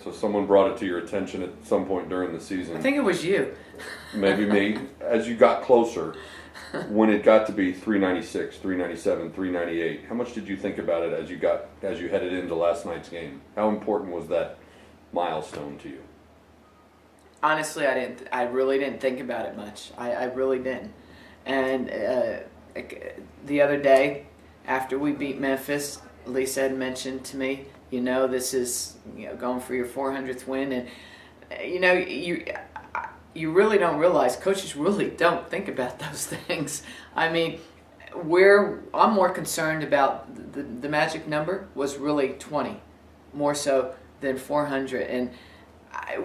So someone brought it to your attention at some point during the season. I think it was you. Maybe me. As you got closer, when it got to be 396, 397, 398, how much did you think about it as you headed into last night's game? How important was that milestone to you? Honestly, I really didn't think about it much. I really didn't. And the other day, after we beat Memphis, Lisa had mentioned to me, this is going for your 400th win, and you really don't realize, coaches really don't think about those things. I mean, I'm more concerned about the magic number was really 20, more so than 400, and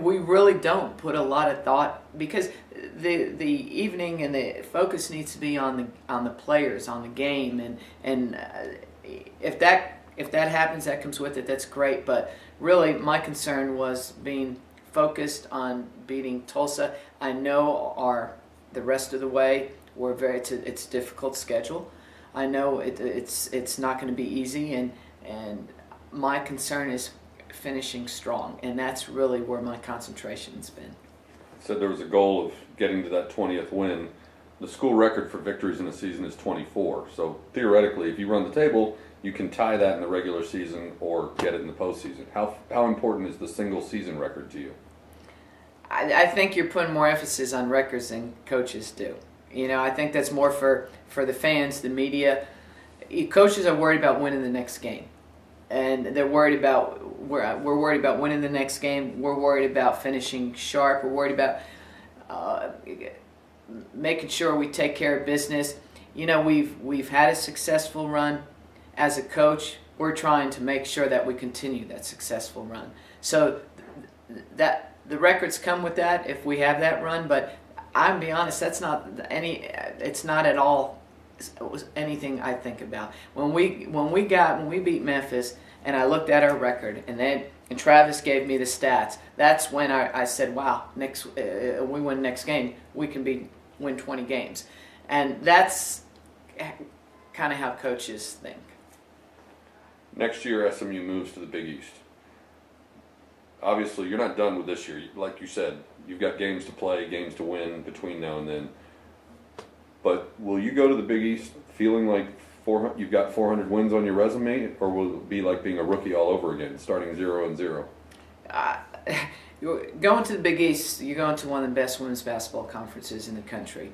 we really don't put a lot of thought, because the evening and the focus needs to be on the players, on the game, and if that happens, that comes with it. That's great, but really my concern was being focused on beating Tulsa. I know the rest of the way it's a difficult schedule. I know it's not going to be easy, and my concern is finishing strong, and that's really where my concentration's been. Said there was a goal of getting to that 20th win. The school record for victories in a season is 24. So theoretically, if you run the table, you can tie that in the regular season or get it in the postseason. How important is the single season record to you? I think you're putting more emphasis on records than coaches do. I think that's more for the fans, the media. Coaches are worried about winning the next game, and they're worried about we're worried about winning the next game. We're worried about finishing sharp. We're worried about making sure we take care of business. We've had a successful run. As a coach, we're trying to make sure that we continue that successful run. So that the records come with that if we have that run, but I'm be honest, it's not at all anything I think about. When we beat Memphis and I looked at our record, and Travis gave me the stats, that's when I said, wow, we win next game, we can win 20 games. And that's kind of how coaches think. Next year, SMU moves to the Big East. Obviously, you're not done with this year. Like you said, you've got games to play, games to win between now and then. But will you go to the Big East feeling like you've got 400 wins on your resume, or will it be like being a rookie all over again, starting 0-0? Going to the Big East, you're going to one of the best women's basketball conferences in the country.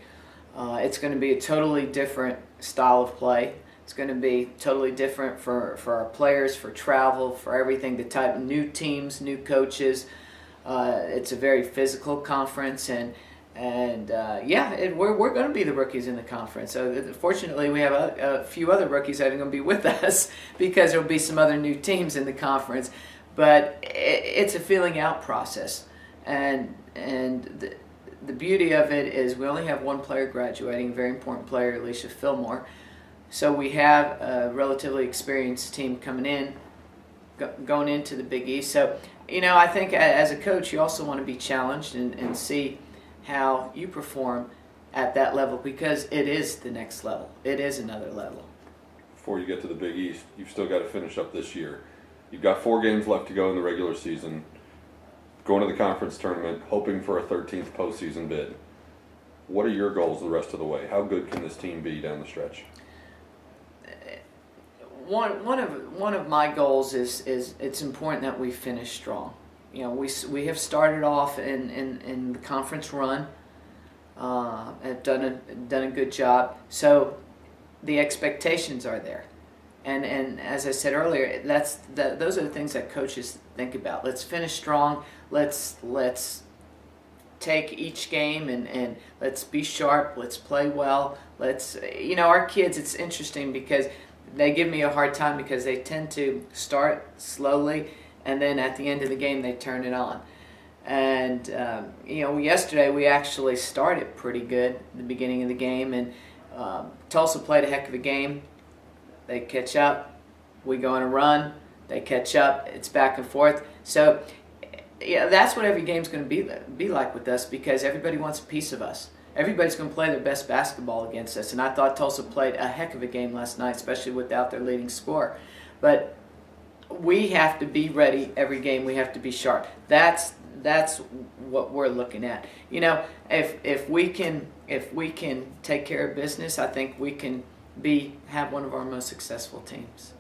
It's going to be a totally different style of play. It's going to be totally different for our players, for travel, for everything, the type of new teams, new coaches. It's a very physical conference, and we're going to be the rookies in the conference. So fortunately, we have a few other rookies that are going to be with us, because there will be some other new teams in the conference. But it's a feeling out process, and the beauty of it is we only have one player graduating, a very important player, Alicia Fillmore. So we have a relatively experienced team coming in, going into the Big East. So, I think as a coach, you also want to be challenged and see how you perform at that level, because it is the next level. It is another level. Before you get to the Big East, you've still got to finish up this year. You've got 4 games left to go in the regular season, going to the conference tournament, hoping for a 13th postseason bid. What are your goals the rest of the way? How good can this team be down the stretch? One of my goals is it's important that we finish strong. We have started off in the conference run, have done a good job. So the expectations are there, and as I said earlier, those are the things that coaches think about. Let's finish strong. Let's take each game and let's be sharp. Let's play well. Our kids. It's interesting because they give me a hard time because they tend to start slowly, and then at the end of the game they turn it on. And yesterday we actually started pretty good at the beginning of the game, and Tulsa played a heck of a game. They catch up, we go on a run, they catch up, it's back and forth. So that's what every game's going to be like with us, because everybody wants a piece of us. Everybody's going to play their best basketball against us, and I thought Tulsa played a heck of a game last night, especially without their leading scorer. But we have to be ready every game. We have to be sharp. That's what we're looking at. You know, if we can take care of business, I think we can have one of our most successful teams.